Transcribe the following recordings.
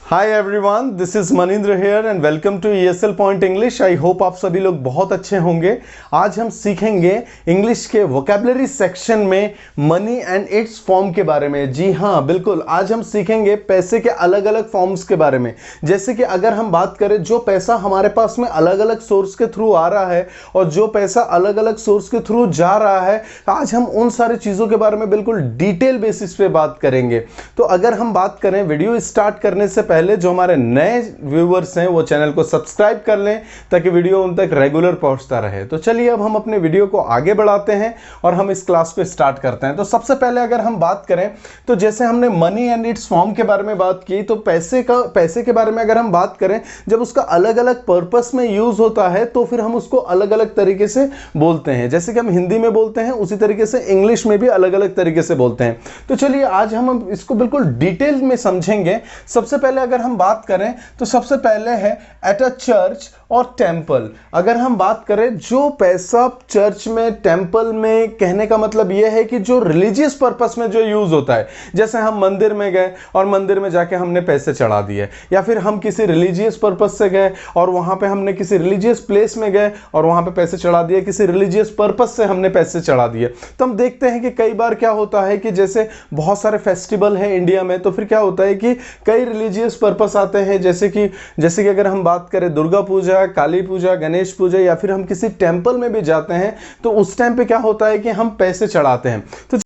Hi everyone, this is Maninder here and welcome to ESL point English. I hope आप सभी लोग बहुत अच्छे होंगे। आज हम सीखेंगे इंग्लिश के वोकैबुलरी सेक्शन में मनी एंड इट्स फॉर्म के बारे में। जी हाँ, बिल्कुल, आज हम सीखेंगे पैसे के अलग अलग फॉर्म्स के बारे में। जैसे कि अगर हम बात करें, जो पैसा हमारे पास में अलग अलग सोर्स के थ्रू आ रहा है और जो पैसा अलग अलग सोर्स के थ्रू जा रहा है, आज हम उन सारी चीज़ों के बारे में बिल्कुल डिटेल बेसिस पे बात करेंगे। तो अगर हम बात करें, वीडियो स्टार्ट करने से पहले जो हमारे नए व्यूअर्स हैं वो चैनल को सब्सक्राइब कर लें ताकि वीडियो उन तक रेगुलर पहुंचता रहे। तो चलिए अब हम अपने वीडियो को आगे बढ़ाते हैं और हम इस क्लास को स्टार्ट करते हैं। तो सबसे पहले अगर हम बात करें, तो जैसे हमने मनी एंड इट्स फॉर्म के बारे में बात की, तो पैसे के बारे में अगर हम बात करें, जब उसका अलग अलग पर्पस में यूज होता है तो फिर हम उसको अलग अलग तरीके से बोलते हैं। जैसे कि हम हिंदी में बोलते हैं, उसी तरीके से इंग्लिश में भी अलग अलग तरीके से बोलते हैं। तो चलिए आज हम इसको बिल्कुल डिटेल में समझेंगे। सबसे पहले अगर हम बात करें तो सबसे पहले है एट अ चर्च और टेंपल। अगर हम बात करें, जो पैसा चर्च में, टेंपल में, कहने का मतलब यह है कि जो रिलीजियस पर्पस में जो यूज होता है। जैसे हम मंदिर में गए और मंदिर में जाके हमने पैसे चढ़ा दिए, या फिर हम किसी रिलीजियस पर्पस से गए और वहां पे हमने किसी रिलीजियस प्लेस में गए और वहां पे पैसे चढ़ा दिए, किसी रिलीजियस पर्पस से हमने पैसे चढ़ा दिए। तो हम देखते हैं कि कई बार क्या होता है कि जैसे बहुत सारे फेस्टिवल है इंडिया में, तो फिर क्या होता है कि कई रिलीजियस पर्पस आते हैं। जैसे कि अगर हम बात करें दुर्गा पूजा, काली पूजा, गणेश पूजा, या फिर हम किसी टेंपल में भी जाते हैं, तो उस टाइम पे क्या होता है कि हम पैसे चढ़ाते हैं। तो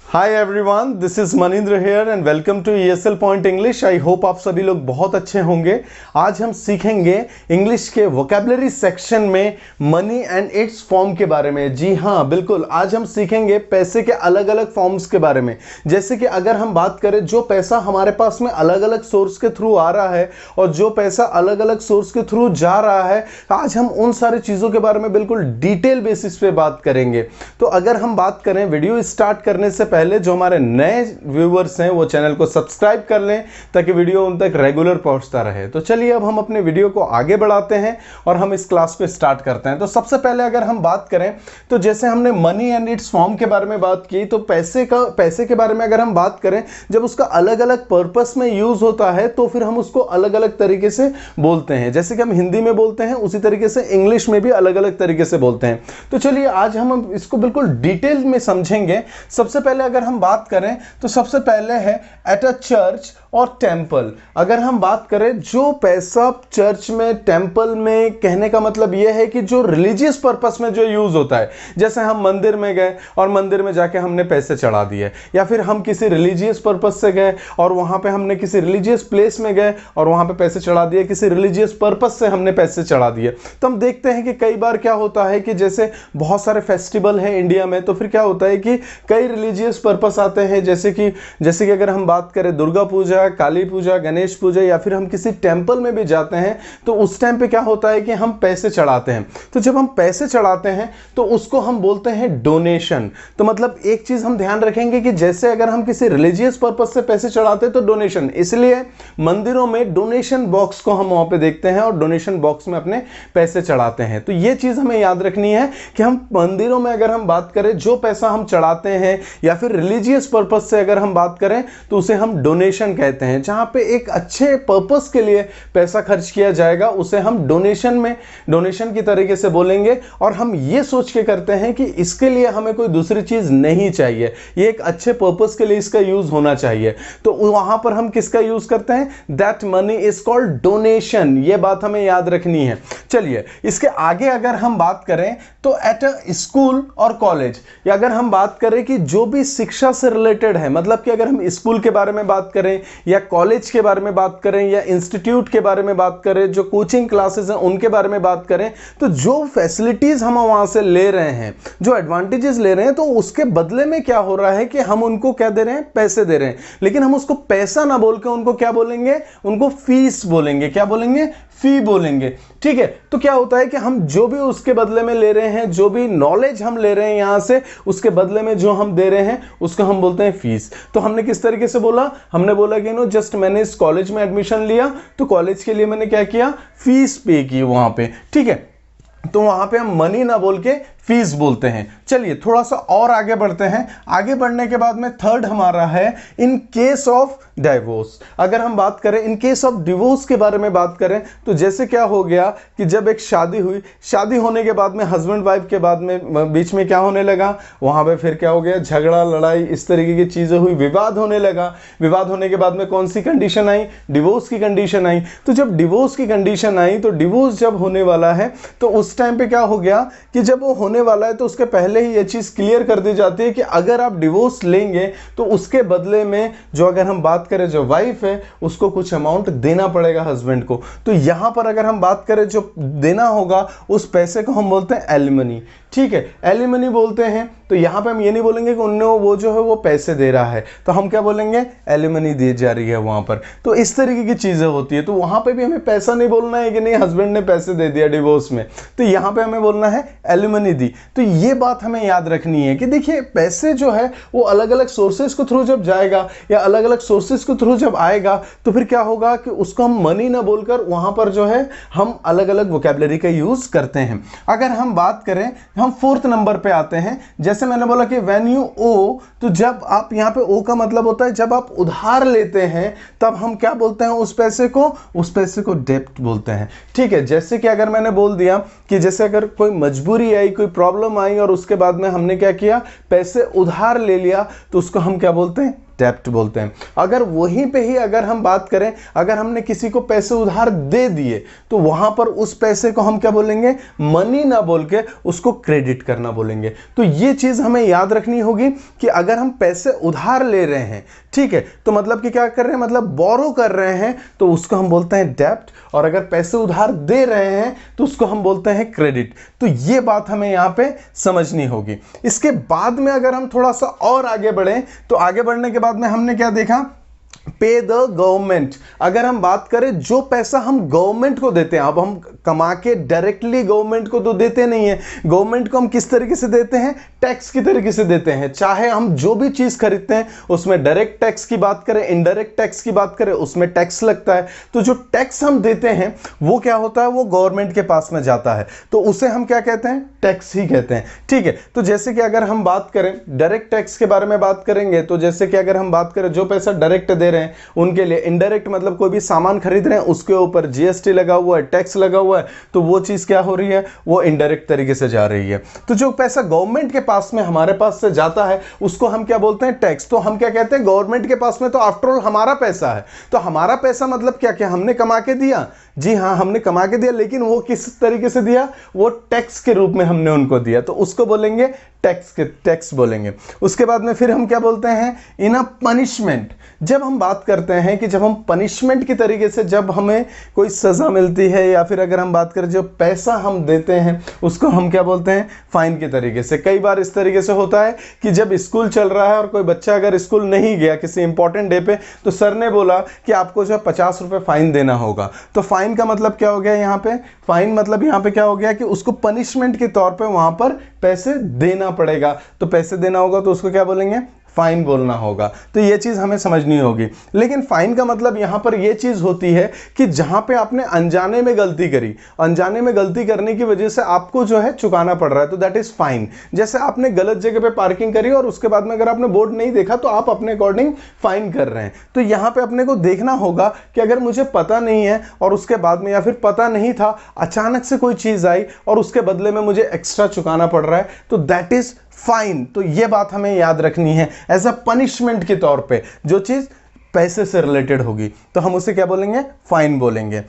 hi everyone, this is Maninder here and welcome to ESL point English. I hope आप सभी लोग बहुत अच्छे होंगे। आज हम सीखेंगे इंग्लिश के वोकैबुलरी सेक्शन में मनी एंड इट्स फॉर्म के बारे में। जी हाँ, बिल्कुल, आज हम सीखेंगे पैसे के अलग अलग फॉर्म्स के बारे में। जैसे कि अगर हम बात करें, जो पैसा हमारे पास में अलग अलग सोर्स के थ्रू आ रहा है और जो पैसा अलग अलग सोर्स के थ्रू जा रहा है, आज हम उन सारी चीज़ों के बारे में बिल्कुल डिटेल बेसिस पे बात करेंगे। तो अगर हम बात करें, वीडियो स्टार्ट करने से पहले जो हमारे नए व्यूअर्स हैं वो चैनल को सब्सक्राइब कर लें ताकि वीडियो उन तक रेगुलर पहुंचता रहे। तो चलिए अब हम अपने वीडियो को आगे बढ़ाते हैं और हम इस क्लास को स्टार्ट करते हैं। तो सबसे पहले अगर हम बात करें, तो जैसे हमने मनी एंड इट्स फॉर्म के बारे में बात की, तो पैसे के बारे में अगर हम बात करें, जब उसका अलग अलग पर्पस में यूज होता है तो फिर हम उसको अलग अलग तरीके से बोलते हैं। जैसे कि हम हिंदी में बोलते हैं, उसी तरीके से इंग्लिश में भी अलग अलग तरीके से बोलते हैं। तो चलिए आज हम इसको बिल्कुल डिटेल में समझेंगे। सबसे पहले अगर हम बात करें, तो सबसे पहले है एट अ चर्च और टेंपल। अगर हम बात करें, जो पैसा चर्च में, टेंपल में, कहने का मतलब यह है कि जो रिलीजियस पर्पस में जो यूज होता है। जैसे हम मंदिर में गए और मंदिर में जाके हमने पैसे चढ़ा दिए, या फिर हम किसी रिलीजियस पर्पस से गए और वहां पे हमने किसी रिलीजियस प्लेस में गए और वहां पे पैसे चढ़ा दिए, किसी रिलीजियस पर्पस से हमने पैसे चढ़ा दिए। तो हम देखते हैं कि कई बार क्या होता है कि जैसे बहुत सारे फेस्टिवल है इंडिया में, तो फिर क्या होता है कि कई रिलीजियस पर्पस आते हैं। जैसे कि अगर हम बात करें दुर्गा पूजा, काली पूजा, गणेश पूजा, या फिर हम किसी टेंपल में भी जाते हैं, तो उस टाइम पे क्या होता है कि हम पैसे चढ़ाते हैं। तो जब हम पैसे चढ़ाते हैं तो उसको हम बोलते हैं डोनेशन। तो मतलब एक चीज हम ध्यान रखेंगे कि जैसे अगर हम किसी रिलीजियस पर्पस से पैसे चढ़ाते हैं तो डोनेशन, इसलिए मंदिरों में डोनेशन बॉक्स को हम वहां पे देखते हैं और डोनेशन बॉक्स में अपने पैसे चढ़ाते हैं। तो ये चीज हमें याद रखनी है कि हम मंदिरों में अगर हम बात करें, जो पैसा हम चढ़ाते हैं, या फिर रिलीजियस पर्पस से अगर हम बात करें तो उसे हम डोनेशन कहते हैं। जहां पे एक अच्छे पर्पस के लिए पैसा खर्च किया जाएगा उसे हम डोनेशन की तरीके से बोलेंगे। और हम ये सोच के करते हैं कि इसके लिए हमें कोई दूसरी चीज नहीं चाहिए, ये एक अच्छे पर्पस के लिए इसका यूज होना चाहिए। तो वहां पर हम किसका यूज करते हैं? That money is called donation. ये बात हमें याद रखनी है। चलिए इसके आगे अगर हम बात करें, तो एट अ स्कूल और कॉलेज, या अगर हम बात करें कि जो भी शिक्षा से रिलेटेड है, मतलब कि अगर हम स्कूल के बारे में बात करें या कॉलेज के बारे में बात करें या इंस्टीट्यूट के बारे में बात करें, जो कोचिंग क्लासेस हैं उनके बारे में बात करें, तो जो फैसिलिटीज हम वहां से ले रहे हैं, जो एडवांटेजेस ले रहे हैं, तो उसके बदले में क्या हो रहा है कि हम उनको क्या दे रहे हैं? पैसे दे रहे हैं। लेकिन हम उसको पैसा ना बोल के उनको क्या बोलेंगे? उनको फीस बोलेंगे। क्या बोलेंगे? फी बोलेंगे। ठीक है, तो क्या होता है कि हम जो भी उसके बदले में ले रहे हैं, जो भी नॉलेज हम ले रहे हैं यहां से, उसके बदले में जो हम दे रहे हैं उसको हम बोलते हैं फीस। तो हमने किस तरीके से बोला? हमने बोला कि जस्ट मैंने इस कॉलेज में एडमिशन लिया, तो कॉलेज के लिए मैंने क्या किया? फीस पे की वहां पे। ठीक है, तो वहां पे हम मनी ना बोल के फीस बोलते हैं। चलिए थोड़ा सा और आगे बढ़ते हैं। आगे बढ़ने के बाद में थर्ड हमारा है इन केस ऑफ डिवोर्स। अगर हम बात करें इन केस ऑफ डिवोर्स के बारे में बात करें तो जैसे क्या हो गया कि जब एक शादी हुई, शादी होने के बाद में हस्बैंड वाइफ के बाद में बीच में क्या होने लगा, वहां पे फिर क्या हो गया, झगड़ा लड़ाई इस तरीके की चीजें हुई, विवाद होने लगा। विवाद होने के बाद में कौन सी कंडीशन आई, डिवोर्स की कंडीशन आई। तो जब डिवोर्स की कंडीशन आई तो डिवोर्स जब होने वाला है तो उस टाइम पे क्या हो गया कि जब वो होने वाला है तो उसके पहले ही ये चीज क्लियर कर दी जाती है कि अगर आप डिवोर्स लेंगे तो उसके बदले में जो, अगर हम बात करें जो वाइफ है उसको कुछ अमाउंट देना पड़ेगा हस्बैंड को। तो यहां पर अगर हम बात करें जो देना होगा उस पैसे को हम बोलते हैं एलिमनी। ठीक है, एलिमनी बोलते हैं। तो यहां पे हम ये नहीं बोलेंगे कि उन्हें वो जो है वो पैसे दे रहा है, तो हम क्या बोलेंगे, एलिमनी दी जा रही है वहां पर। तो इस तरीके की चीजें होती है। तो वहां पे भी हमें पैसा नहीं बोलना है कि नहीं हस्बैंड ने पैसे दे दिया डिवोर्स में, तो यहां पे हमें बोलना है एलिमनी दी। तो ये बात हमें याद रखनी है कि देखिए पैसे जो है वो अलग अलग सोर्सेज के थ्रू जब जाएगा या अलग अलग सोर्सेज के थ्रू जब आएगा तो फिर क्या होगा कि उसको हम मनी ना बोलकर वहां पर जो है हम अलग अलग वोकैबुलरी का यूज करते हैं। अगर हम बात करें, हम फोर्थ नंबर पे आते हैं। जैसे मैंने बोला कि व्हेन यू ओ, तो जब आप यहां पे ओ का मतलब होता है जब आप उधार लेते हैं तब हम क्या बोलते हैं उस पैसे को डेब्ट बोलते हैं। ठीक है, जैसे कि अगर मैंने बोल दिया कि जैसे अगर कोई मजबूरी आई, कोई प्रॉब्लम आई और उसके बाद में हमने क्या किया, पैसे उधार ले लिया, तो उसको हम क्या बोलते हैं, डेब्ट बोलते हैं। अगर वहीं पे ही अगर हम बात करें, अगर हमने किसी को पैसे उधार दे दिए तो वहां पर उस पैसे को हम क्या बोलेंगे, मनी ना बोल के उसको क्रेडिट करना बोलेंगे। तो ये चीज हमें याद रखनी होगी कि अगर हम पैसे उधार ले रहे हैं, ठीक है, तो मतलब कि क्या कर रहे हैं, मतलब बोरो कर रहे हैं, तो उसको हम बोलते हैं डेब्ट। और अगर पैसे उधार दे रहे हैं तो उसको हम बोलते हैं क्रेडिट। तो ये बात हमें यहां पे समझनी होगी। इसके बाद में अगर हम थोड़ा सा और आगे बढ़ें तो आगे बढ़ने के बाद में हमने क्या देखा, पे द गवर्नमेंट। अगर हम बात करें जो पैसा हम गवर्नमेंट को देते हैं, अब हम कमा के डायरेक्टली गवर्नमेंट को तो देते नहीं है, गवर्नमेंट को हम किस तरीके से देते हैं, टैक्स की तरीके से देते हैं। चाहे हम जो भी चीज खरीदते हैं उसमें डायरेक्ट टैक्स की बात करें, इनडायरेक्ट टैक्स की बात करें, उसमें टैक्स लगता है। तो जो टैक्स हम देते हैं वो क्या होता है, वो गवर्नमेंट के पास में जाता है, तो उसे हम क्या कहते हैं, टैक्स ही कहते हैं। ठीक है, तो जैसे कि अगर हम बात करें डायरेक्ट टैक्स के बारे में बात करेंगे, तो जैसे कि अगर हम बात करें जो पैसा डायरेक्ट दे रहे हैं उनके लिए, इनडायरेक्ट मतलब कोई भी सामान खरीद रहे हैं उसके ऊपर जीएसटी लगा हुआ है, टैक्स लगा हुआ है, तो वो चीज क्या हो रही है, वो इनडायरेक्ट तरीके से जा रही है। तो जो पैसा गवर्नमेंट के पास में हमारे पास से जाता है उसको हम क्या बोलते हैं, टैक्स। तो हम क्या कहते हैं, गवर्नमेंट के पास में तो आफ्टर ऑल हमारा पैसा है, तो हमारा पैसा मतलब क्या क्या हमने कमा के दिया, जी हाँ हमने कमा के दिया, लेकिन वो किस तरीके से दिया, वो टैक्स के रूप में हमने उनको दिया, तो उसको बोलेंगे टैक्स बोलेंगे। उसके बाद में फिर हम क्या बोलते हैं, इन अ पनिशमेंट। जब हम बात करते हैं कि जब हम पनिशमेंट की तरीके से जब हमें कोई सजा मिलती है या फिर अगर हम बात करें जो पैसा हम देते हैं उसको हम क्या बोलते हैं, फाइन के तरीके से। कई बार इस तरीके से होता है कि जब स्कूल चल रहा है और कोई बच्चा अगर स्कूल नहीं गया किसी इंपॉर्टेंट डे पे, तो सर ने बोला कि आपको जो है 50 रुपए फाइन देना होगा। तो फाइन का मतलब क्या हो गया यहाँ पे, फाइन मतलब यहाँ पे क्या हो गया कि उसको पनिशमेंट के तौर पे वहां पर पैसे देना पड़ेगा। तो पैसे देना होगा तो उसको क्या बोलेंगे, फाइन बोलना होगा। तो ये चीज हमें समझनी होगी। लेकिन फाइन का मतलब यहां पर ये चीज होती है कि जहां पे आपने अनजाने में गलती करी, अनजाने में गलती करने की वजह से आपको जो है चुकाना पड़ रहा है, तो दैट इज फाइन। जैसे आपने गलत जगह पे पार्किंग करी और उसके बाद में अगर आपने बोर्ड नहीं देखा तो आप अपने अकॉर्डिंग फाइन कर रहे हैं। तो यहां पे अपने को देखना होगा कि अगर मुझे पता नहीं है और उसके बाद में, या फिर पता नहीं था अचानक से कोई चीज आई और उसके बदले में मुझे एक्स्ट्रा चुकाना पड़ रहा है, तो दैट इज फाइन। तो यह बात हमें याद रखनी है, एज अ पनिशमेंट के तौर पे जो चीज पैसे से रिलेटेड होगी तो हम उसे क्या बोलेंगे, फाइन बोलेंगे।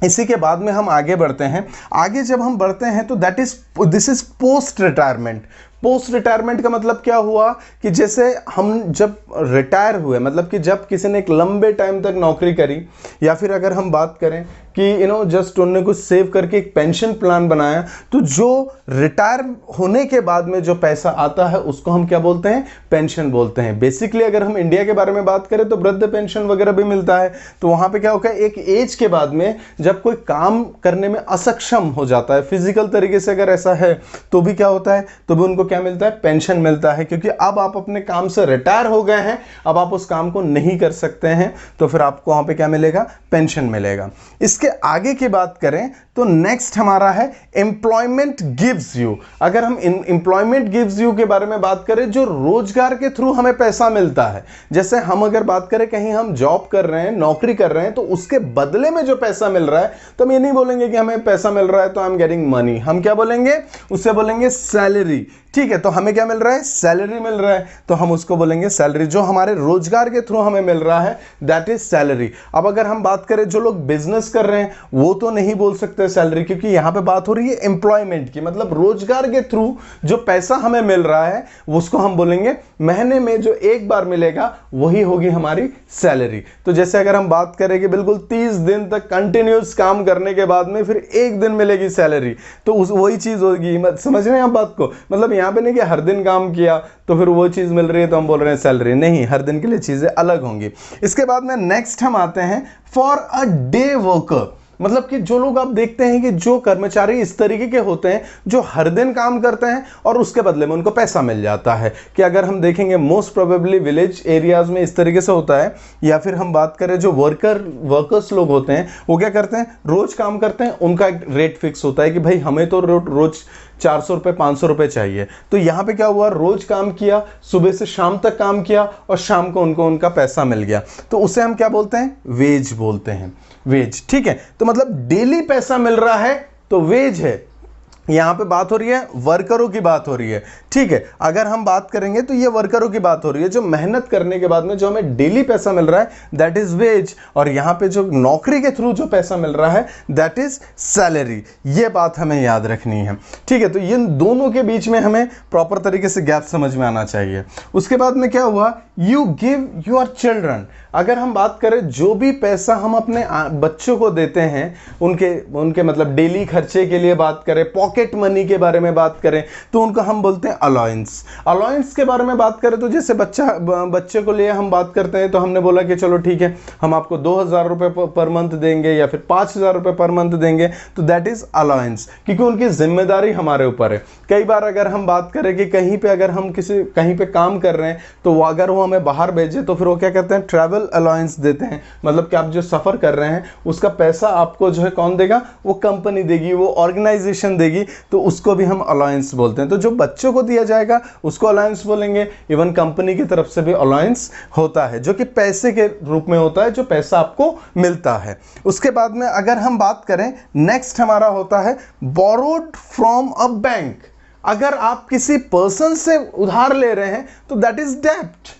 इसी के बाद में हम आगे बढ़ते हैं। आगे जब हम बढ़ते हैं तो this is post retirement. Post retirement का मतलब क्या हुआ कि जैसे हम जब रिटायर हुए, मतलब कि जब किसी ने एक लंबे टाइम तक नौकरी करी, या फिर अगर हम बात करें कि जस्ट उन्होंने कुछ सेव करके एक पेंशन प्लान बनाया, तो जो रिटायर होने के बाद में जो पैसा आता है उसको हम क्या बोलते हैं, पेंशन बोलते हैं। बेसिकली अगर हम इंडिया के बारे में बात करें तो वृद्ध पेंशन वगैरह भी मिलता है। तो वहां पे क्या होता है, एक एज के बाद में जब कोई काम करने में असक्षम हो जाता है, फिजिकल तरीके से अगर ऐसा है तो भी क्या होता है, तो भी उनको क्या मिलता है, पेंशन मिलता है, क्योंकि अब आप अपने काम से रिटायर हो गए हैं, अब आप उस काम को नहीं कर सकते हैं, तो फिर आपको वहां पे क्या मिलेगा, पेंशन मिलेगा। इसके आगे की बात करें तो नेक्स्ट हमारा है एम्प्लॉयमेंट गिव्स यू। अगर हम एम्प्लॉयमेंट गिव्स यू के बारे में बात करें, जो रोजगार के थ्रू हमें पैसा मिलता है, जैसे हम अगर बात करें कहीं हम जॉब कर रहे हैं, नौकरी कर रहे हैं, तो उसके बदले में जो पैसा मिल रहा है, तो हम ये नहीं बोलेंगे कि हमें पैसा मिल रहा है तो आई एम गेटिंग मनी, हम क्या बोलेंगे, उससे बोलेंगे सैलरी। ठीक है, तो हमें क्या मिल रहा है, सैलरी मिल रहा है, तो हम उसको बोलेंगे सैलरी। जो हमारे रोजगार के थ्रू हमें मिल रहा है दैट इज सैलरी। अब अगर हम बात करें जो लोग बिजनेस कर रहे हैं, वो तो नहीं बोल सकते सैलरी, क्योंकि यहां पे बात हो रही है एम्प्लॉयमेंट की, मतलब रोजगार के थ्रू जो पैसा हमें मिल रहा है उसको हम बोलेंगे, महीने में जो एक बार मिलेगा वही होगी हमारी सैलरी। तो जैसे अगर हम बात करें कि बिल्कुल 30 दिन तक कंटिन्यूस काम करने के बाद में फिर एक दिन मिलेगी सैलरी, तो वही चीज होगी। समझ रहे हैं आप बात को, मतलब यहाँ पे नहीं कि हर दिन काम किया तो फिर वो चीज मिल रही है तो हम बोल रहे हैं सैलरी, नहीं, हर दिन के लिए चीजें अलग होंगी। इसके बाद में नेक्स्ट हम आते हैं फॉर अ डे वर्कर, मतलब कि जो लोग आप देखते हैं कि जो कर्मचारी इस तरीके के होते हैं जो हर दिन काम करते हैं और उसके बदले में उनको पैसा मिल जाता है, कि अगर हम देखेंगे मोस्ट प्रोबेबली विलेज एरियाज में इस तरीके से होता है, या फिर हम बात करें जो वर्कर्स लोग होते हैं वो क्या करते हैं, रोज काम करते हैं, उनका एक रेट फिक्स होता है कि भाई हमें तो रोज 400 रुपये 500 रुपये चाहिए। तो यहाँ पे क्या हुआ, रोज काम किया, सुबह से शाम तक काम किया और शाम को उनको उनका पैसा मिल गया, तो उसे हम क्या बोलते हैं, वेज बोलते हैं, वेज। ठीक है, तो मतलब डेली पैसा मिल रहा है तो वेज है। यहां पे बात हो रही है वर्करों की बात हो रही है। ठीक है, अगर हम बात करेंगे तो ये वर्करों की बात हो रही है, जो मेहनत करने के बाद में जो हमें डेली पैसा मिल रहा है दैट इज वेज, और यहां पे जो नौकरी के थ्रू जो पैसा मिल रहा है दैट इज सैलरी। ये बात हमें याद रखनी है। ठीक है, तो इन दोनों के बीच में हमें प्रॉपर तरीके से गैप समझ में आना चाहिए। उसके बाद में क्या हुआ, यू गिव योर चिल्ड्रन। अगर हम बात करें जो भी पैसा हम अपने बच्चों को देते हैं, उनके मतलब डेली खर्चे के लिए बात करें, पॉकेट मनी के बारे में बात करें, तो उनको हम बोलते हैं अलाउंस। अलाउंस के बारे में बात करें तो जैसे बच्चे को लिए हम बात करते हैं, तो हमने बोला कि चलो ठीक है, हम आपको 2000 रुपये पर मंथ देंगे या फिर 5000 रुपये पर मंथ देंगे, तो दैट इज अलाउंस, क्योंकि उनकी जिम्मेदारी हमारे ऊपर है। कई बार अगर हम बात करें कि कहीं पे अगर हम कहीं पे काम कर रहे हैं, तो अगर वो हमें बाहर भेजे तो फिर वो क्या कहते हैं, ट्रैवल अलाउंस देते हैं, मतलब कि आप जो सफर कर रहे हैं उसका पैसा आपको जो है कौन देगा, वो कंपनी देगी, वो ऑर्गेनाइजेशन देगी, तो उसको भी हम अलाउंस बोलते हैं। तो जो बच्चों को दिया जाएगा उसको अलाउंस बोलेंगे, इवन कंपनी की तरफ से भी अलाउंस होता है जो कि पैसे के रूप में होता है, जो पैसा आपको मिलता है। उसके बाद में अगर हम बात करें, नेक्स्ट हमारा होता है बोरोड फ्रॉम अ बैंक। अगर आप किसी पर्सन से उधार ले रहे हैं तो दैट इज डेब्ट।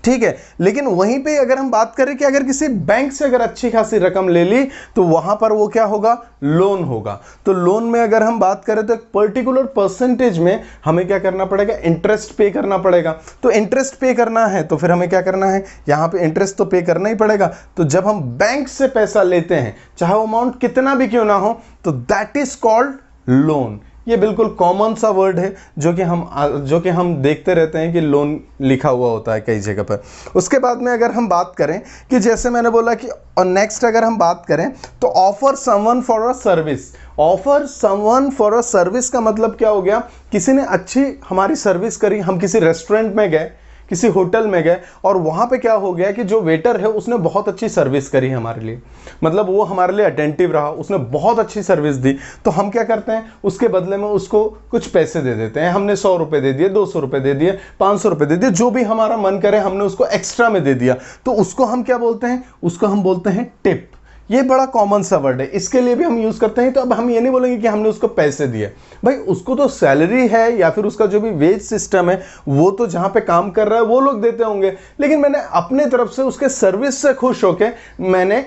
ठीक है, लेकिन वहीं पे अगर हम बात करें कि अगर किसी बैंक से अगर अच्छी खासी रकम ले ली तो वहां पर वो क्या होगा, लोन होगा। तो लोन में अगर हम बात करें तो एक पर्टिकुलर परसेंटेज में हमें क्या करना पड़ेगा, इंटरेस्ट पे करना पड़ेगा। तो इंटरेस्ट पे करना है तो फिर हमें क्या करना है, यहां पे इंटरेस्ट तो पे करना ही पड़ेगा। तो जब हम बैंक से पैसा लेते हैं, चाहे वो अमाउंट कितना भी क्यों ना हो, तो दैट इज कॉल्ड लोन। ये बिल्कुल कॉमन सा वर्ड है जो कि हम देखते रहते हैं कि लोन लिखा हुआ होता है कई जगह पर। उसके बाद में अगर हम बात करें कि जैसे मैंने बोला कि, और नेक्स्ट अगर हम बात करें तो offer someone for a service. Offer someone for a service का मतलब क्या हो गया, किसी ने अच्छी हमारी सर्विस करी, हम किसी रेस्टोरेंट में गए, किसी होटल में गए, और वहां पे क्या हो गया कि जो वेटर है उसने बहुत अच्छी सर्विस करी हमारे लिए, मतलब वो हमारे लिए अटेंटिव रहा, उसने बहुत अच्छी सर्विस दी, तो हम क्या करते हैं, उसके बदले में उसको कुछ पैसे दे देते हैं। हमने 100 रुपये दे दिए, 200 रुपये दे दिए, 500 रुपये दे दिए, जो भी हमारा मन करे हमने उसको एक्स्ट्रा में दे दिया, तो उसको हम क्या बोलते हैं, उसको हम बोलते हैं टिप। ये बड़ा कॉमन सा वर्ड है, इसके लिए भी हम यूज करते हैं। तो अब हम ये नहीं बोलेंगे कि हमने उसको पैसे दिए, भाई उसको तो सैलरी है या फिर उसका जो भी वेज सिस्टम है वो तो जहां पे काम कर रहा है वो लोग देते होंगे, लेकिन मैंने अपने तरफ से उसके सर्विस से खुश होके मैंने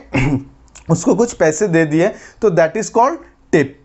उसको कुछ पैसे दे दिए, तो दैट इज कॉल्ड टिप।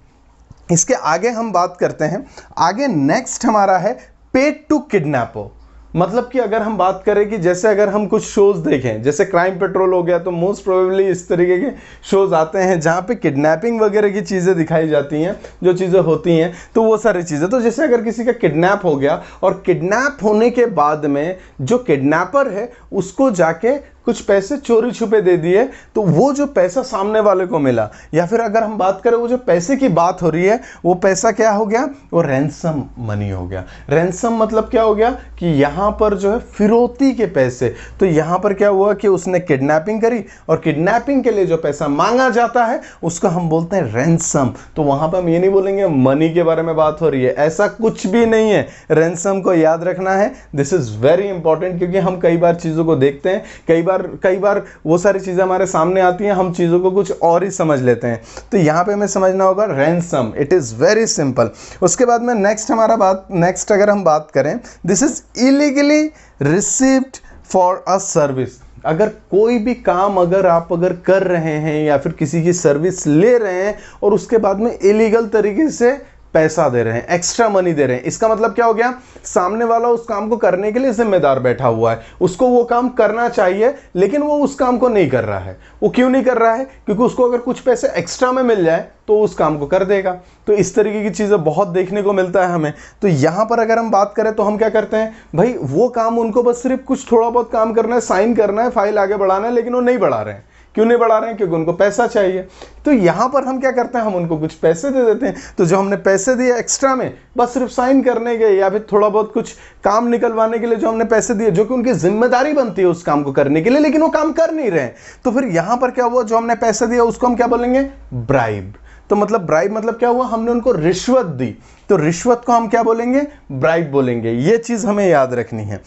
इसके आगे हम बात करते हैं, आगे नेक्स्ट हमारा है पेड टू किडनैपर। मतलब कि अगर हम बात करें कि जैसे अगर हम कुछ शोज देखें, जैसे क्राइम पेट्रोल हो गया, तो मोस्ट प्रोबेबली इस तरीके के शोज आते हैं जहां पे किडनैपिंग वगैरह की चीज़ें दिखाई जाती हैं, जो चीज़ें होती हैं, तो वो सारी चीज़ें। तो जैसे अगर किसी का किडनैप हो गया और किडनैप होने के बाद में जो किडनैपर है उसको जाके कुछ पैसे चोरी छुपे दे दिए, तो वो जो पैसा सामने वाले को मिला, या फिर अगर हम बात करें वो जो पैसे की बात हो रही है, वो पैसा क्या हो गया, वो रैंसम मनी हो गया। रैंसम मतलब क्या हो गया कि यहां पर जो है फिरौती के पैसे। तो यहां पर क्या हुआ कि उसने किडनैपिंग करी, और किडनैपिंग के लिए जो पैसा मांगा जाता है उसको हम बोलते हैं रैंसम। तो वहां पर हम ये नहीं बोलेंगे मनी के बारे में बात हो रही है, ऐसा कुछ भी नहीं है। रैंसम को याद रखना है, दिस इज वेरी इंपॉर्टेंट, क्योंकि हम कई बार चीजों को देखते हैं, कई बार वो सारी चीजें हमारे सामने आती हैं, हम चीजों को कुछ और ही समझ लेते हैं। तो यहां पे हमें समझना होगा ransom, it is very simple. उसके बाद में नेक्स्ट अगर हम बात करें, this is illegally received for a service. अगर कोई भी काम अगर आप कर रहे हैं या फिर किसी की सर्विस ले रहे हैं और उसके बाद में इलीगल तरीके से पैसा दे रहे हैं, एक्स्ट्रा मनी दे रहे हैं, इसका मतलब क्या हो गया, सामने वाला उस काम को करने के लिए जिम्मेदार बैठा हुआ है, उसको वो काम करना चाहिए लेकिन वो उस काम को नहीं कर रहा है। वो क्यों नहीं कर रहा है, क्योंकि उसको अगर कुछ पैसे एक्स्ट्रा में मिल जाए तो उस काम को कर देगा। तो इस तरीके की चीजें बहुत देखने को मिलता है हमें। तो यहां पर अगर हम बात करें तो हम क्या करते हैं, भाई वो काम उनको बस सिर्फ कुछ थोड़ा बहुत काम करना है, साइन करना है, फाइल आगे बढ़ाना है, लेकिन वो नहीं बढ़ा रहे हैं। क्यों नहीं बढ़ा रहे हैं, क्योंकि उनको पैसा चाहिए। तो यहां पर हम क्या करते हैं, हम उनको कुछ पैसे दे देते हैं। तो जो हमने पैसे दिए एक्स्ट्रा में, बस सिर्फ साइन करने के या फिर थोड़ा बहुत कुछ काम निकलवाने के लिए जो हमने पैसे दिए, जो कि उनकी जिम्मेदारी बनती है उस काम को करने के लिए, लेकिन वो काम कर नहीं रहे, तो फिर यहां पर क्या हुआ, जो हमने पैसे दिया उसको हम क्या बोलेंगे, ब्राइब। तो मतलब ब्राइब मतलब क्या हुआ, हमने उनको रिश्वत दी, तो रिश्वत को हम क्या बोलेंगे, ब्राइब बोलेंगे। ये चीज हमें याद रखनी है।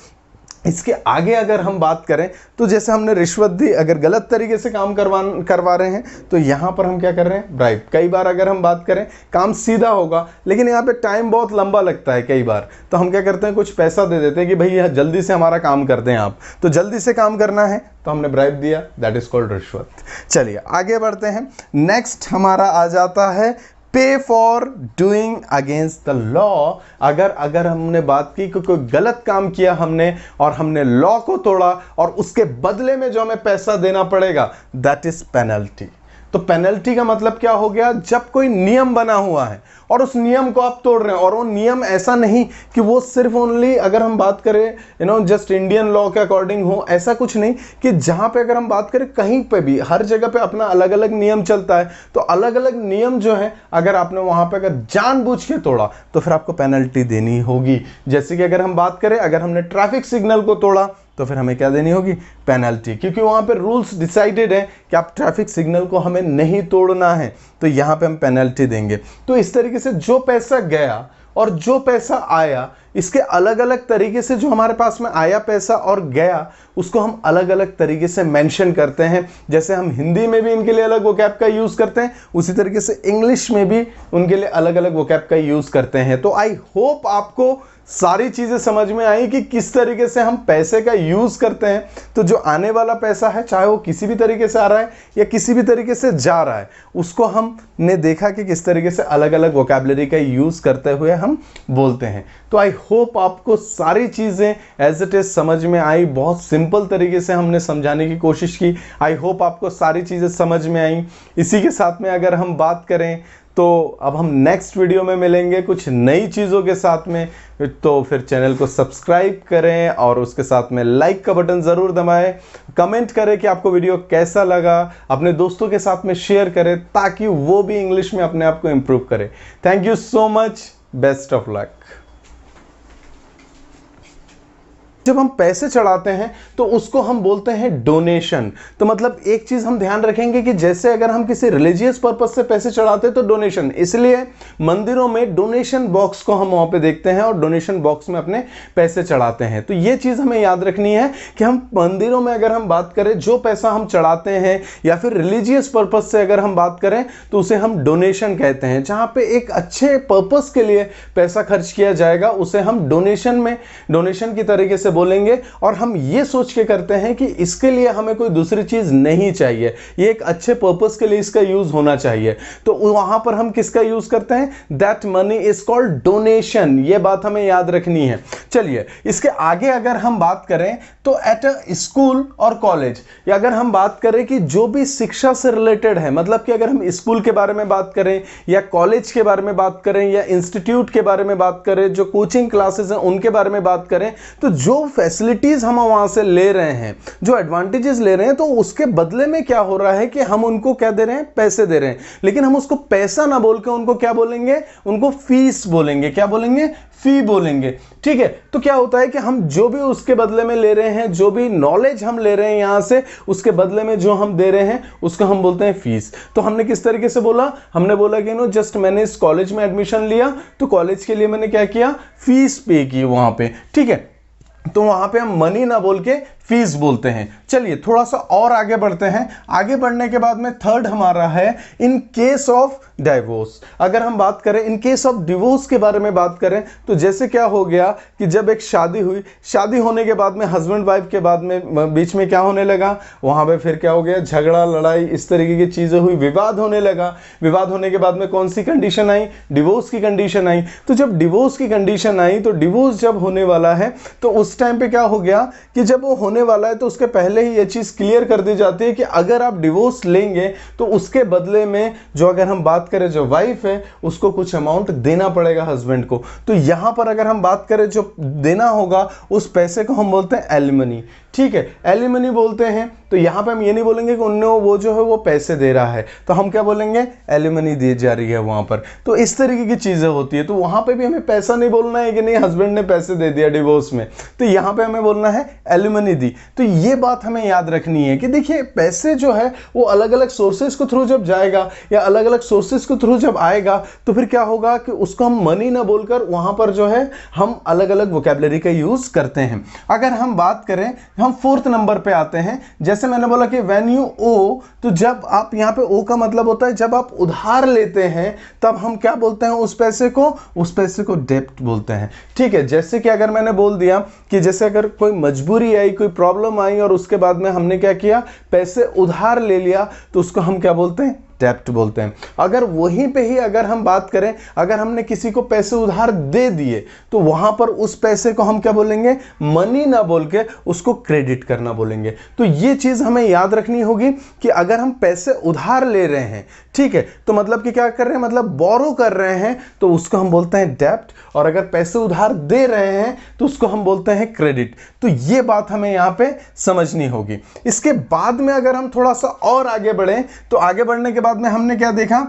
इसके आगे अगर हम बात करें तो जैसे हमने रिश्वत दी, अगर गलत तरीके से काम करवा रहे हैं तो यहां पर हम क्या कर रहे हैं, ब्राइब। कई बार अगर हम बात करें काम सीधा होगा लेकिन यहां पे टाइम बहुत लंबा लगता है कई बार, तो हम क्या करते हैं, कुछ पैसा दे देते हैं कि भाई यह जल्दी से हमारा काम कर दें आप, तो जल्दी से काम करना है तो हमने ब्राइब दिया, दैट इज कॉल्ड रिश्वत। चलिए आगे बढ़ते हैं। नेक्स्ट हमारा आ जाता है पे for doing against the law. अगर हमने बात की कि कोई गलत काम किया हमने और हमने लॉ को तोड़ा और उसके बदले में जो हमें पैसा देना पड़ेगा, दैट इज पेनल्टी। तो पेनल्टी का मतलब क्या हो गया, जब कोई नियम बना हुआ है और उस नियम को आप तोड़ रहे हैं, और वो नियम ऐसा नहीं कि वो सिर्फ ओनली अगर हम बात करें जस्ट इंडियन लॉ के अकॉर्डिंग हो, ऐसा कुछ नहीं, कि जहां पे अगर हम बात करें कहीं पे भी हर जगह पे अपना अलग अलग नियम चलता है। तो अलग अलग नियम जो है अगर आपने वहां पे अगर जानबूझ के तोड़ा तो फिर आपको पेनल्टी देनी होगी। जैसे कि अगर हम बात करें, अगर हमने ट्रैफिक सिग्नल को तोड़ा तो फिर हमें क्या देनी होगी, पेनल्टी, क्योंकि वहां पे रूल्स डिसाइडेड है कि आप ट्रैफिक सिग्नल को हमें नहीं तोड़ना है, तो यहां पे हम पेनल्टी देंगे। तो इस तरीके से जो पैसा गया और जो पैसा आया, इसके अलग अलग तरीके से जो हमारे पास में आया पैसा और गया, उसको हम अलग अलग तरीके से मेंशन करते हैं। जैसे हम हिंदी में भी इनके लिए अलग वोकैब का यूज करते हैं, उसी तरीके से इंग्लिश में भी उनके लिए अलग अलग वोकैब का यूज करते हैं। तो आई होप आपको सारी चीजें समझ में आई कि किस तरीके से हम पैसे का यूज करते हैं। तो जो आने वाला पैसा है, चाहे वो किसी भी तरीके से आ रहा है या किसी भी तरीके से जा रहा है, उसको हमने देखा कि किस तरीके से अलग अलग वोकैबुलरी का यूज करते हुए हम बोलते हैं। तो आई होप आपको सारी चीजें एज इट इज समझ में आई। बहुत सिंपल तरीके से हमने समझाने की कोशिश की। आई होप आपको सारी चीजें समझ में आई। इसी के साथ में अगर हम बात करें तो अब हम नेक्स्ट वीडियो में मिलेंगे कुछ नई चीज़ों के साथ में। तो फिर चैनल को सब्सक्राइब करें और उसके साथ में लाइक का बटन ज़रूर दबाएं। कमेंट करें कि आपको वीडियो कैसा लगा, अपने दोस्तों के साथ में शेयर करें ताकि वो भी इंग्लिश में अपने आप को इम्प्रूव करें। Thank you so much, best of luck. जब हम पैसे चढ़ाते हैं तो उसको हम बोलते हैं डोनेशन। तो मतलब एक चीज हम ध्यान रखेंगे कि जैसे अगर हम किसी रिलीजियस पर्पस से पैसे चढ़ाते हैं तो डोनेशन, इसलिए मंदिरों में डोनेशन बॉक्स को हम वहां पे देखते हैं और डोनेशन बॉक्स में अपने पैसे चढ़ाते हैं। तो ये चीज हमें याद रखनी है कि हम मंदिरों में अगर हम बात करें, जो पैसा हम चढ़ाते हैं या फिर रिलीजियस पर्पस से अगर हम बात करें तो उसे हम डोनेशन कहते हैं। जहां पे एक अच्छे पर्पस के लिए पैसा खर्च किया जाएगा उसे हम डोनेशन की तरीके से बोलेंगे। और हम ये सोच के करते हैं कि इसके लिए हमें कोई दूसरी चीज नहीं चाहिए, ये एक अच्छे पर्पस के लिए इसका यूज होना चाहिए। तो वहां पर हम किसका यूज करते हैं, that money is called donation. ये बात हमें याद रखनी है। चलिए इसके आगे अगर हम बात करें तो एट अ स्कूल और कॉलेज, या अगर हम बात करें कि जो भी शिक्षा से रिलेटेड है, मतलब कि अगर हम स्कूल के बारे में बात करें या कॉलेज के बारे में बात करें या इंस्टीट्यूट के बारे में बात करें, जो कोचिंग क्लासेस हैं उनके बारे में बात करें, तो जो जो फैसिलिटीज हम वहां से ले रहे हैं, जो एडवांटेजेस ले रहे हैं, तो उसके बदले में क्या हो रहा है कि हम उनको क्या दे रहे हैं, पैसे दे रहे हैं। लेकिन हम उसको पैसा ना बोल के उनको क्या बोलेंगे, उनको फीस बोलेंगे। क्या बोलेंगे, फी बोलेंगे। ठीक है, तो क्या होता है कि हम जो भी उसके बदले में ले रहे हैं, जो भी नॉलेज हम ले रहे हैं यहां से, उसके बदले में जो हम दे रहे हैं उसको हम बोलते हैं फीस। तो हमने किस तरीके से बोला, हमने बोला कि जस्ट मैंने इस कॉलेज में एडमिशन लिया, तो कॉलेज के लिए मैंने क्या किया, फीस पे की वहां पे। ठीक है, तो वहां पे हम मनी ना बोल के फीस बोलते हैं। चलिए थोड़ा सा और आगे बढ़ते हैं। आगे बढ़ने के बाद में थर्ड हमारा है इन केस ऑफ डिवोर्स। अगर हम बात करें इन केस ऑफ डिवोर्स के बारे में बात करें, तो जैसे क्या हो गया कि जब एक शादी हुई, शादी होने के बाद में हस्बैंड वाइफ के बाद में बीच में क्या होने लगा, वहां पे फिर क्या हो गया, झगड़ा लड़ाई इस तरीके की चीजें हुई, विवाद होने लगा। विवाद होने के बाद में कौन सी कंडीशन आई, डिवोर्स की कंडीशन आई। तो जब डिवोर्स की कंडीशन आई, तो डिवोर्स जब होने वाला है, तो उस टाइम पे क्या हो गया कि जब वो होने वाला है तो उसके पहले ही ये चीज क्लियर कर दी जाती है कि अगर आप डिवोर्स लेंगे तो उसके बदले में जो, अगर हम बात करें जो वाइफ है, उसको कुछ अमाउंट देना पड़ेगा हस्बैंड को। तो यहां पर अगर हम बात करें जो देना होगा, उस पैसे को हम बोलते हैं एलिमनी। ठीक है, एलिमनी बोलते हैं। तो यहां पे हम ये नहीं बोलेंगे कि उन्हें वो जो है वो पैसे दे रहा है, तो हम क्या बोलेंगे, एलिमनी दी जा रही है वहां पर। तो इस तरीके की चीजें होती है। तो वहां पे भी हमें पैसा नहीं बोलना है कि नहीं हस्बैंड ने पैसे दे दिया डिवोर्स में, तो यहां पे हमें बोलना है एलिमनी दी। तो ये बात हमें याद रखनी है कि देखिए पैसे जो है वो अलग अलग सोर्सेज के थ्रू जब जाएगा या अलग अलग सोर्सेज के थ्रू जब आएगा, तो फिर क्या होगा कि उसको हम मनी ना बोलकर वहां पर जो है हम अलग अलग वोकैबुलरी का यूज करते हैं। अगर हम बात करें, हम फोर्थ नंबर पे आते हैं। जैसे मैंने बोला कि व्हेन यू ओ, तो जब आप यहां पे ओ का मतलब होता है जब आप उधार लेते हैं, तब हम क्या बोलते हैं उस पैसे को, उस पैसे को डेब्ट बोलते हैं। ठीक है, जैसे कि अगर मैंने बोल दिया कि जैसे अगर कोई मजबूरी आई, कोई प्रॉब्लम आई और उसके बाद में हमने क्या किया, पैसे उधार ले लिया, तो उसको हम क्या बोलते हैं, डेब्ट बोलते हैं। अगर वहीं पे ही अगर हम बात करें, अगर हमने किसी को पैसे उधार दे दिए, तो वहां पर उस पैसे को हम क्या बोलेंगे, मनी ना बोल के उसको क्रेडिट करना बोलेंगे। तो ये चीज हमें याद रखनी होगी कि अगर हम पैसे उधार ले रहे हैं, ठीक है, तो मतलब कि क्या कर रहे हैं, मतलब बोरो कर रहे हैं, तो उसको हम बोलते हैं डेब्ट। और अगर पैसे उधार दे रहे हैं तो उसको हम बोलते हैं क्रेडिट। तो ये बात हमें यहां पे समझनी होगी। इसके बाद में अगर हम थोड़ा सा और आगे बढ़े, तो आगे बढ़ने के बाद में हमने क्या देखा,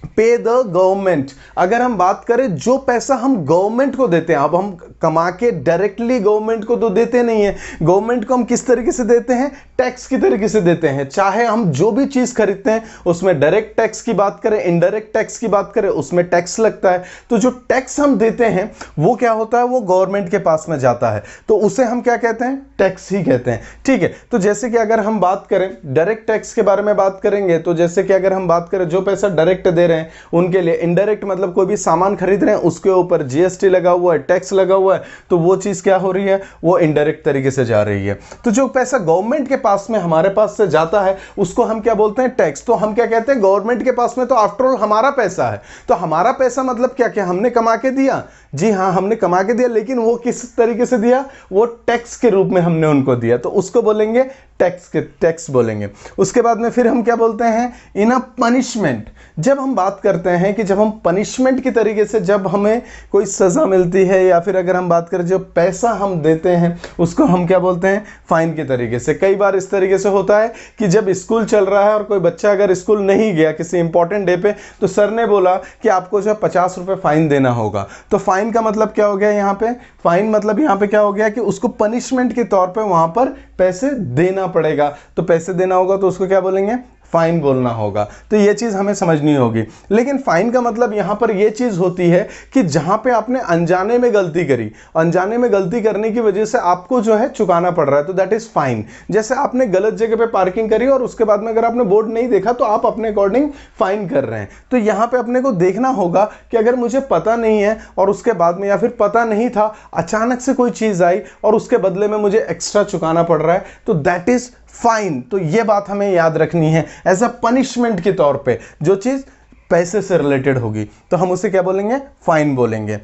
पे द गवर्नमेंट। अगर हम बात करें जो पैसा हम गवर्नमेंट को देते हैं, अब हम कमा के डायरेक्टली गवर्नमेंट को तो देते नहीं है, गवर्नमेंट को हम किस तरीके से देते हैं, टैक्स की तरीके से देते हैं। चाहे हम जो भी चीज खरीदते हैं उसमें डायरेक्ट टैक्स की बात करें, इनडायरेक्ट टैक्स की बात करें, उसमें टैक्स लगता है। तो जो टैक्स हम देते हैं वो क्या होता है, वो गवर्नमेंट के पास में जाता है, तो उसे हम क्या कहते हैं, टैक्स ही कहते हैं। ठीक है, तो जैसे कि अगर हम बात करें डायरेक्ट टैक्स के बारे में बात करेंगे, तो जैसे कि अगर हम बात करें जो पैसा डायरेक्ट दे रहे हैं उनके लिए, इनडायरेक्ट मतलब कोई भी सामान खरीद रहे हैं उसके ऊपर जीएसटी लगा हुआ है, टैक्स लगा हुआ है, तो वो चीज क्या हो रही है, वो इनडायरेक्ट तरीके से जा रही है। तो जो पैसा गवर्नमेंट के पास में हमारे पास से जाता है उसको हम क्या बोलते हैं, टैक्स। तो हम क्या कहते हैं, गवर्नमेंट के पास में तो आफ्टर ऑल हमारा पैसा है, तो हमारा पैसा मतलब क्या क्या हमने कमा के दिया, जी हाँ हमने कमा के दिया, लेकिन वो किस तरीके से दिया, वो टैक्स के रूप में हमने उनको दिया, तो उसको बोलेंगे टैक्स बोलेंगे। उसके बाद में फिर हम क्या बोलते हैं, इन अ पनिशमेंट। जब हम बात करते हैं कि जब हम पनिशमेंट की तरीके से जब हमें कोई सजा मिलती है, या फिर अगर हम बात करें जो पैसा हम देते हैं उसको हम क्या बोलते हैं, फाइन के तरीके से। कई बार इस तरीके से होता है कि जब स्कूल चल रहा है और कोई बच्चा अगर स्कूल नहीं गया किसी इंपॉर्टेंट डे पे, तो सर ने बोला कि आपको जो 50 रुपए फाइन देना होगा। तो फाइन का मतलब क्या हो गया यहाँ पे, फाइन मतलब यहाँ पे क्या हो गया कि उसको पनिशमेंट के तौर पे वहां पर पैसे देना पड़ेगा। तो पैसे देना होगा तो उसको क्या बोलेंगे, फाइन बोलना होगा। तो ये चीज हमें समझनी होगी। लेकिन फाइन का मतलब यहां पर ये चीज होती है कि जहां पे आपने अनजाने में गलती करी, अनजाने में गलती करने की वजह से आपको जो है चुकाना पड़ रहा है, तो दैट इज फाइन। जैसे आपने गलत जगह पे पार्किंग करी और उसके बाद में अगर आपने बोर्ड नहीं देखा तो आप अपने अकॉर्डिंग फाइन कर रहे हैं। तो यहां पे अपने को देखना होगा कि अगर मुझे पता नहीं है और उसके बाद में, या फिर पता नहीं था अचानक से कोई चीज आई और उसके बदले में मुझे एक्स्ट्रा चुकाना पड़ रहा है, तो दैट इज फाइन। तो ये बात हमें याद रखनी है, एज अ पनिशमेंट के तौर पे जो चीज पैसे से रिलेटेड होगी तो हम उसे क्या बोलेंगे, फाइन बोलेंगे।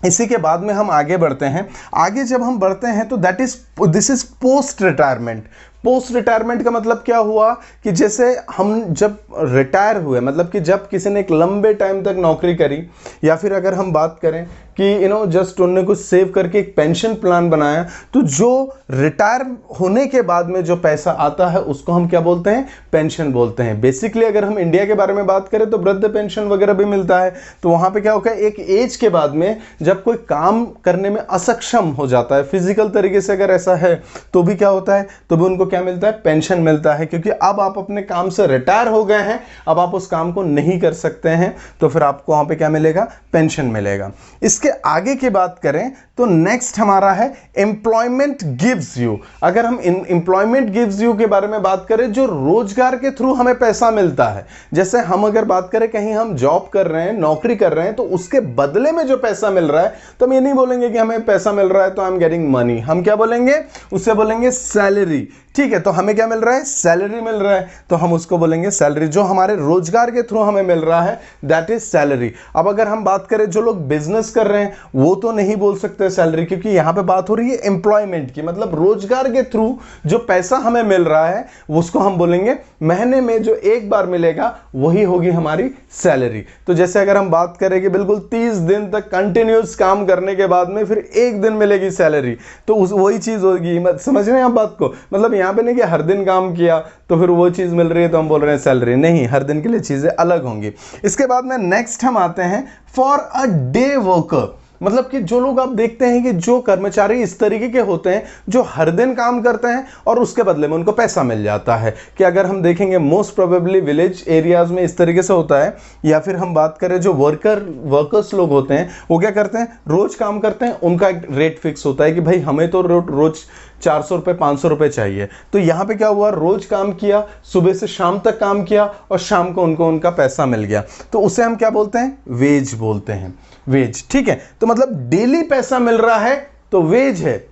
इसी के बाद में हम आगे बढ़ते हैं। आगे जब हम बढ़ते हैं तो this is post retirement. Post retirement का मतलब क्या हुआ कि जैसे हम जब रिटायर हुए, मतलब कि जब किसी ने एक लंबे टाइम तक नौकरी करी, या फिर अगर हम बात करें कि जस्ट उन्होंने कुछ सेव करके एक पेंशन प्लान बनाया, तो जो रिटायर होने के बाद में जो पैसा आता है उसको हम क्या बोलते हैं? पेंशन बोलते हैं। बेसिकली अगर हम इंडिया के बारे में बात करें तो वृद्ध पेंशन वगैरह भी मिलता है। तो वहां पे क्या होगा, एक एज के बाद में जब कोई काम करने में असक्षम हो जाता है, फिजिकल तरीके से अगर ऐसा है, तो भी क्या होता है, तो भी उनको क्या मिलता है? पेंशन मिलता है, क्योंकि अब आप अपने काम से रिटायर हो गए हैं, अब आप उस काम को नहीं कर सकते हैं, तो फिर आपको वहां पे क्या मिलेगा? पेंशन मिलेगा। इसके आगे की बात करें तो नेक्स्ट हमारा है एम्प्लॉयमेंट गिव्स यू। अगर हम एम्प्लॉयमेंट गिव्स यू के बारे में बात करें, जो रोजगार के थ्रू हमें पैसा मिलता है, जैसे हम अगर बात करें कहीं हम जॉब कर रहे हैं, नौकरी कर रहे हैं, तो उसके बदले में जो पैसा मिल रहा है, तो हम ये नहीं बोलेंगे कि हमें पैसा मिल रहा है तो आई एम गेटिंग मनी, हम क्या बोलेंगे? उससे बोलेंगे सैलरी। ठीक है, तो हमें क्या मिल रहा है? सैलरी मिल रहा है, तो हम उसको बोलेंगे सैलरी। जो हमारे रोजगार के थ्रू हमें मिल रहा है दैट इज सैलरी। अब अगर हम बात करें जो लोग बिजनेस कर रहे हैं, वो तो नहीं बोल सकते सैलरी, क्योंकि यहां पे बात हो रही है एम्प्लॉयमेंट की, मतलब रोजगार के थ्रू जो पैसा हमें मिल रहा है उसको हम बोलेंगे महीने में जो एक बार मिलेगा वही होगी हमारी सैलरी। तो जैसे अगर हम बात करें कि बिल्कुल 30 दिन तक कंटिन्यूस काम करने के बाद में फिर एक दिन मिलेगी सैलरी, तो वही चीज होगी। समझ रहे हैं आप बात को? मतलब यहां पे नहीं कि हर दिन काम किया तो फिर वो चीज मिल रही है तो हम बोल रहे हैं सैलरी, नहीं, हर दिन के लिए चीजें अलग होंगी। इसके बाद में नेक्स्ट हम आते हैं फॉर अ डे वर्कर। मतलब कि जो लोग आप देखते हैं कि जो कर्मचारी इस तरीके के होते हैं जो हर दिन काम करते हैं और उसके बदले में उनको पैसा मिल जाता है, कि अगर हम देखेंगे मोस्ट प्रोबेबली विलेज एरियाज में इस तरीके से होता है, या फिर हम बात करें जो वर्कर्स लोग होते हैं वो क्या करते हैं? रोज काम करते हैं, उनका एक रेट फिक्स होता है कि भाई हमें तो रोज 400 रुपये 500 रुपये चाहिए। तो यहां पे क्या हुआ? रोज काम किया, सुबह से शाम तक काम किया और शाम को उनको उनका पैसा मिल गया, तो उसे हम क्या बोलते हैं? वेज बोलते हैं, वेज। ठीक है, तो मतलब डेली पैसा मिल रहा है तो वेज है।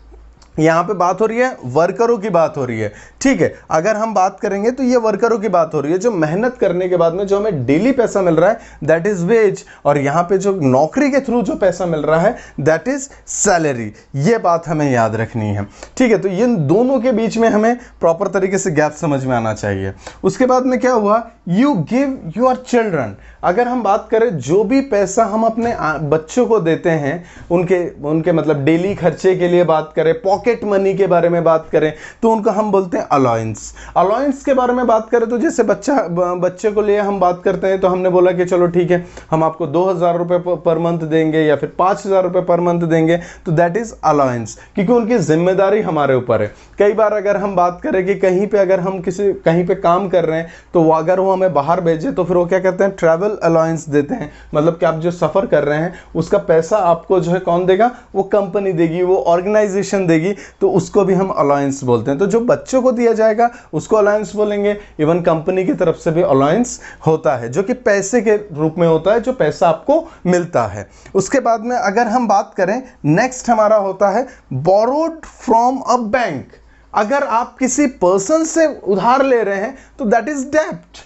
यहां पे बात हो रही है वर्करों की बात हो रही है। ठीक है, अगर हम बात करेंगे तो ये वर्करों की बात हो रही है, जो मेहनत करने के बाद में जो हमें डेली पैसा मिल रहा है दैट इज वेज, और यहां पे जो नौकरी के थ्रू जो पैसा मिल रहा है दैट इज सैलरी। ये बात हमें याद रखनी है। ठीक है, तो इन दोनों के बीच में हमें प्रॉपर तरीके से गैप समझ में आना चाहिए। उसके बाद में क्या हुआ? You give your children. अगर हम बात करें जो भी पैसा हम अपने बच्चों को देते हैं, उनके मतलब डेली खर्चे के लिए बात करें, पॉकेट मनी के बारे में बात करें, तो उनको हम बोलते हैं अलाउंस। अलाउंस के बारे में बात करें तो जैसे बच्चे को लिए हम बात करते हैं, तो हमने बोला कि चलो ठीक है, हम आपको 2000 रुपये पर मंथ देंगे या फिर 5000 रुपये पर मंथ देंगे, तो दैट इज अलाउंस, क्योंकि उनकी जिम्मेदारी हमारे ऊपर है। कई बार अगर हम बात करें कि कहीं पे अगर हम कहीं पे काम कर रहे हैं, तो अगर वो हमें बाहर भेजे तो फिर वो क्या कहते हैं? ट्रैवल अलाउंस देते हैं, मतलब कि आप जो सफर कर रहे हैं उसका पैसा आपको जो है कौन देगा? वो कंपनी देगी, वो ऑर्गेनाइजेशन देगी, तो उसको भी हम अलाउंस बोलते हैं। तो जो बच्चों को दिया जाएगा उसको अलाउंस बोलेंगे। इवन कंपनी की तरफ से भी अलाउंस होता है, जो कि पैसे के रूप में होता है, जो पैसा आपको मिलता है। उसके बाद में अगर हम बात करें, नेक्स्ट हमारा होता है बोरोड फ्रॉम अ बैंक। अगर आप किसी पर्सन से उधार ले रहे हैं तो दैट इज डेब्ट।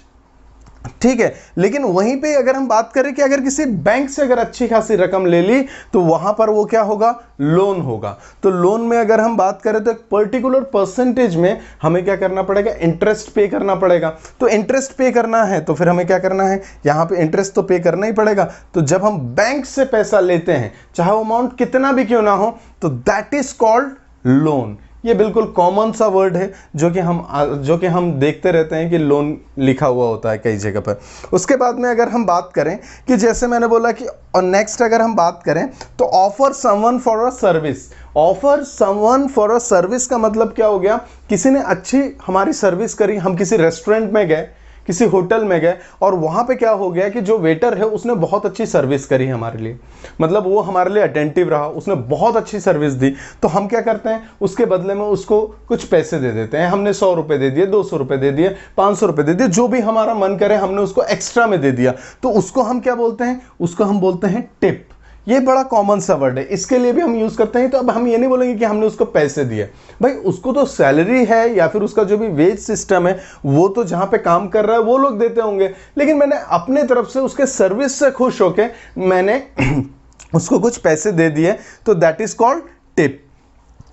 ठीक है, लेकिन वहीं पे अगर हम बात करें कि अगर किसी बैंक से अगर अच्छी खासी रकम ले ली तो वहां पर वो क्या होगा? लोन होगा। तो लोन में अगर हम बात करें तो एक पर्टिकुलर परसेंटेज में हमें क्या करना पड़ेगा? इंटरेस्ट पे करना पड़ेगा। तो इंटरेस्ट पे करना है तो फिर हमें क्या करना है? यहां पे इंटरेस्ट तो पे करना ही पड़ेगा। तो जब हम बैंक से पैसा लेते हैं, चाहे वो अमाउंट कितना भी क्यों ना हो, तो दैट इज कॉल्ड लोन। ये बिल्कुल कॉमन सा वर्ड है जो कि हम देखते रहते हैं कि लोन लिखा हुआ होता है कई जगह पर। उसके बाद में अगर हम बात करें कि जैसे मैंने बोला कि और नेक्स्ट अगर हम बात करें तो offer someone for a service. Offer someone for a service का मतलब क्या हो गया? किसी ने अच्छी हमारी सर्विस करी, हम किसी रेस्टोरेंट में गए, किसी होटल में गए और वहां पे क्या हो गया कि जो वेटर है उसने बहुत अच्छी सर्विस करी हमारे लिए, मतलब वो हमारे लिए अटेंटिव रहा, उसने बहुत अच्छी सर्विस दी, तो हम क्या करते हैं? उसके बदले में उसको कुछ पैसे दे देते हैं। हमने 100 रुपये दे दिए, 200 रुपये दे दिए, 500 रुपये दे दिए, जो भी हमारा मन करे हमने उसको एक्स्ट्रा में दे दिया, तो उसको हम क्या बोलते हैं? उसको हम बोलते हैं टिप। ये बड़ा कॉमन सा वर्ड है, इसके लिए भी हम यूज करते हैं। तो अब हम ये नहीं बोलेंगे कि हमने उसको पैसे दिए, भाई उसको तो सैलरी है या फिर उसका जो भी वेज सिस्टम है वो तो जहां पे काम कर रहा है वो लोग देते होंगे, लेकिन मैंने अपने तरफ से उसके सर्विस से खुश होके मैंने उसको कुछ पैसे दे दिए, तो दैट इज कॉल्ड टिप।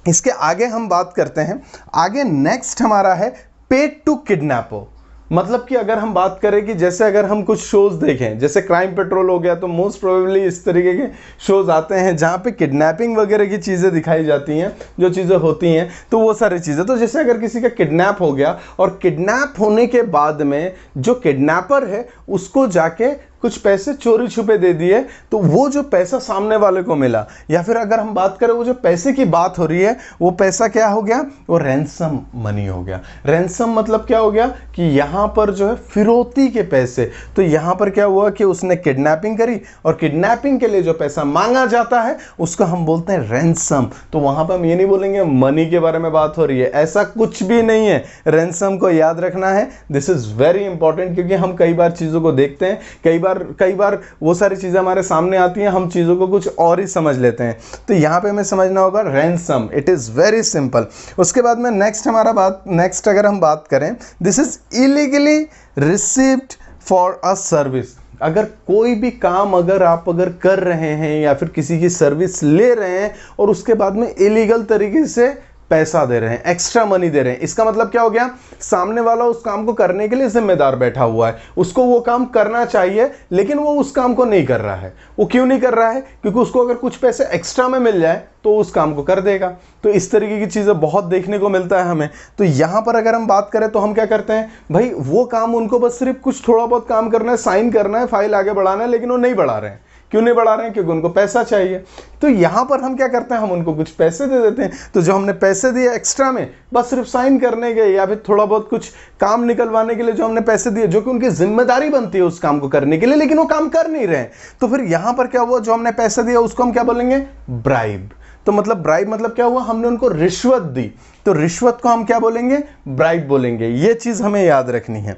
इसके आगे हम बात करते हैं, आगे नेक्स्ट हमारा है पेड टू किडनैपर। मतलब कि अगर हम बात करें कि जैसे अगर हम कुछ शोज देखें, जैसे क्राइम पेट्रोल हो गया, तो मोस्ट प्रोबेबली इस तरीके के शोज आते हैं जहाँ पे किडनैपिंग वगैरह की चीज़ें दिखाई जाती हैं, जो चीज़ें होती हैं, तो वो सारी चीज़ें। तो जैसे अगर किसी का किडनैप हो गया और किडनैप होने के बाद में जो किडनैपर है उसको जाके कुछ पैसे चोरी छुपे दे दिए, तो वो जो पैसा सामने वाले को मिला, या फिर अगर हम बात करें वो जो पैसे की बात हो रही है, वो पैसा क्या हो गया, वो रैंसम मनी हो गया। रैंसम मतलब क्या हो गया कि यहाँ पर जो है फिरौती के पैसे। तो यहाँ पर क्या हुआ कि उसने किडनैपिंग करी और किडनैपिंग के लिए जो पैसा मांगा जाता है उसको हम बोलते हैं रैंसम। तो वहाँ पर हम ये नहीं बोलेंगे मनी के बारे में बात हो रही है, ऐसा कुछ भी नहीं है। रैंसम को याद रखना है, दिस इज वेरी इंपॉर्टेंट, क्योंकि हम कई बार चीज़ों को देखते हैं, कई बार वो सारी चीज़ें हमारे सामने आती हैं, हम चीज़ों को कुछ और ही समझ लेते हैं। तो यहाँ पे हमें समझना होगा ransom, it is very simple. उसके बाद में नेक्स्ट अगर हम बात करें, this is illegally received for a service. अगर कोई भी काम अगर आप कर रहे हैं या फिर किसी की सर्विस ले रहे हैं और उसके बाद में इलीगल तरीके से पैसा दे रहे हैं, एक्स्ट्रा मनी दे रहे हैं, इसका मतलब क्या हो गया, सामने वाला उस काम को करने के लिए जिम्मेदार बैठा हुआ है, उसको वो काम करना चाहिए लेकिन वो उस काम को नहीं कर रहा है। वो क्यों नहीं कर रहा है, क्योंकि उसको अगर कुछ पैसे एक्स्ट्रा में मिल जाए तो उस काम को कर देगा। तो इस तरीके की चीज़ें बहुत देखने को मिलता है हमें। तो यहाँ पर अगर हम बात करें तो हम क्या करते हैं, भाई वो काम उनको बस सिर्फ कुछ थोड़ा बहुत काम करना है, साइन करना है, फाइल आगे बढ़ाना है, लेकिन वो नहीं बढ़ा रहे हैं। क्यों नहीं बढ़ा रहे हैं, क्योंकि उनको पैसा चाहिए। तो यहाँ पर हम क्या करते हैं, हम उनको कुछ पैसे दे देते हैं। तो जो हमने पैसे दिए एक्स्ट्रा में, बस सिर्फ साइन करने के या फिर थोड़ा बहुत कुछ काम निकलवाने के लिए जो हमने पैसे दिए, जो कि उनकी जिम्मेदारी बनती है उस काम को करने के लिए, लेकिन वो काम कर नहीं रहे हैं, तो फिर यहाँ पर क्या हुआ, जो हमने पैसे दिया उसको हम क्या बोलेंगे, ब्राइब। तो मतलब ब्राइब मतलब क्या हुआ, हमने उनको रिश्वत दी, तो रिश्वत को हम क्या बोलेंगे, ब्राइब बोलेंगे। ये चीज़ हमें याद रखनी है।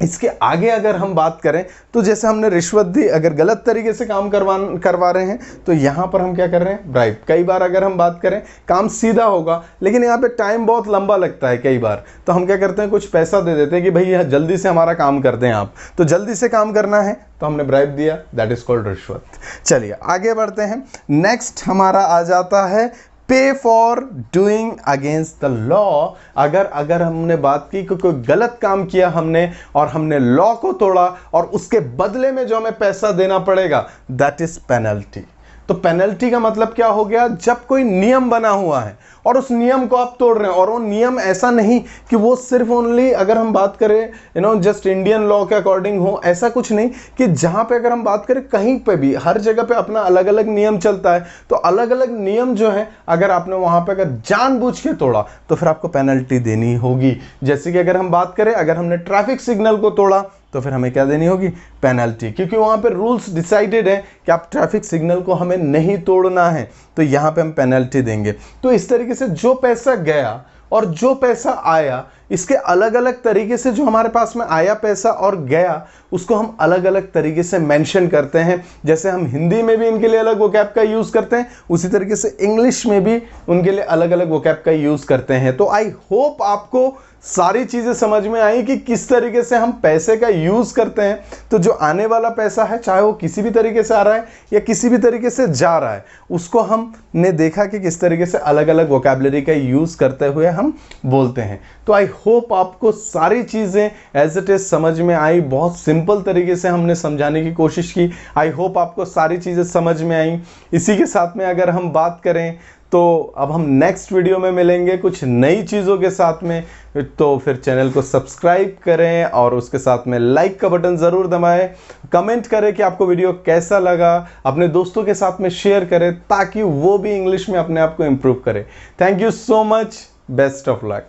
इसके आगे अगर हम बात करें तो जैसे हमने रिश्वत दी, अगर गलत तरीके से काम करवा रहे हैं तो यहाँ पर हम क्या कर रहे हैं, ब्राइब। कई बार अगर हम बात करें, काम सीधा होगा लेकिन यहाँ पे टाइम बहुत लंबा लगता है कई बार, तो हम क्या करते हैं, कुछ पैसा दे देते हैं कि भाई यह जल्दी से हमारा काम कर दें आप, तो जल्दी से काम करना है तो हमने ब्राइब दिया, दैट इज कॉल्ड रिश्वत। चलिए आगे बढ़ते हैं। नेक्स्ट हमारा आ जाता है पे for doing against the law. अगर हमने बात की कि कोई गलत काम किया हमने और हमने लॉ को तोड़ा और उसके बदले में जो हमें पैसा देना पड़ेगा, दैट इज पेनल्टी। तो पेनल्टी का मतलब क्या हो गया, जब कोई नियम बना हुआ है और उस नियम को आप तोड़ रहे हैं, और वो नियम ऐसा नहीं कि वो सिर्फ ओनली अगर हम बात करें जस्ट इंडियन लॉ के अकॉर्डिंग हो, ऐसा कुछ नहीं, कि जहां पे अगर हम बात करें कहीं पे भी, हर जगह पे अपना अलग अलग नियम चलता है। तो अलग अलग नियम जो है, अगर आपने वहां पे अगर जानबूझ के तोड़ा तो फिर आपको पेनल्टी देनी होगी। जैसे कि अगर हम बात करें, अगर हमने ट्रैफिक सिग्नल को तोड़ा तो फिर हमें क्या देनी होगी, पेनल्टी, क्योंकि वहां पे रूल्स डिसाइडेड है कि आप ट्रैफिक सिग्नल को हमें नहीं तोड़ना है, तो यहां पे हम पेनल्टी देंगे। तो इस तरीके से जो पैसा गया और जो पैसा आया, इसके अलग अलग तरीके से जो हमारे पास में आया पैसा और गया, उसको हम अलग अलग तरीके से मेंशन करते हैं। जैसे हम हिंदी में भी इनके लिए अलग वोकैब का यूज़ करते हैं, उसी तरीके से इंग्लिश में भी उनके लिए अलग अलग वोकैब का यूज़ करते हैं। तो आई होप आपको सारी चीज़ें समझ में आई कि किस तरीके से हम पैसे का यूज़ करते हैं। तो जो आने वाला पैसा है, चाहे वो किसी भी तरीके से आ रहा है या किसी भी तरीके से जा रहा है, उसको हमने देखा कि किस तरीके से अलग अलग वोकैबुलरी का यूज़ करते हुए हम बोलते हैं। तो आई होप आपको सारी चीज़ें एज इट इज़ समझ में आई। बहुत सिंपल तरीके से हमने समझाने की कोशिश की। आई होप आपको सारी चीज़ें समझ में आई। इसी के साथ में अगर हम बात करें तो अब हम नेक्स्ट वीडियो में मिलेंगे कुछ नई चीज़ों के साथ में। तो फिर चैनल को सब्सक्राइब करें और उसके साथ में लाइक का बटन ज़रूर दबाएं। कमेंट करें कि आपको वीडियो कैसा लगा, अपने दोस्तों के साथ में शेयर करें ताकि वो भी इंग्लिश में अपने आप को इम्प्रूव करें। Thank you so much, best of luck.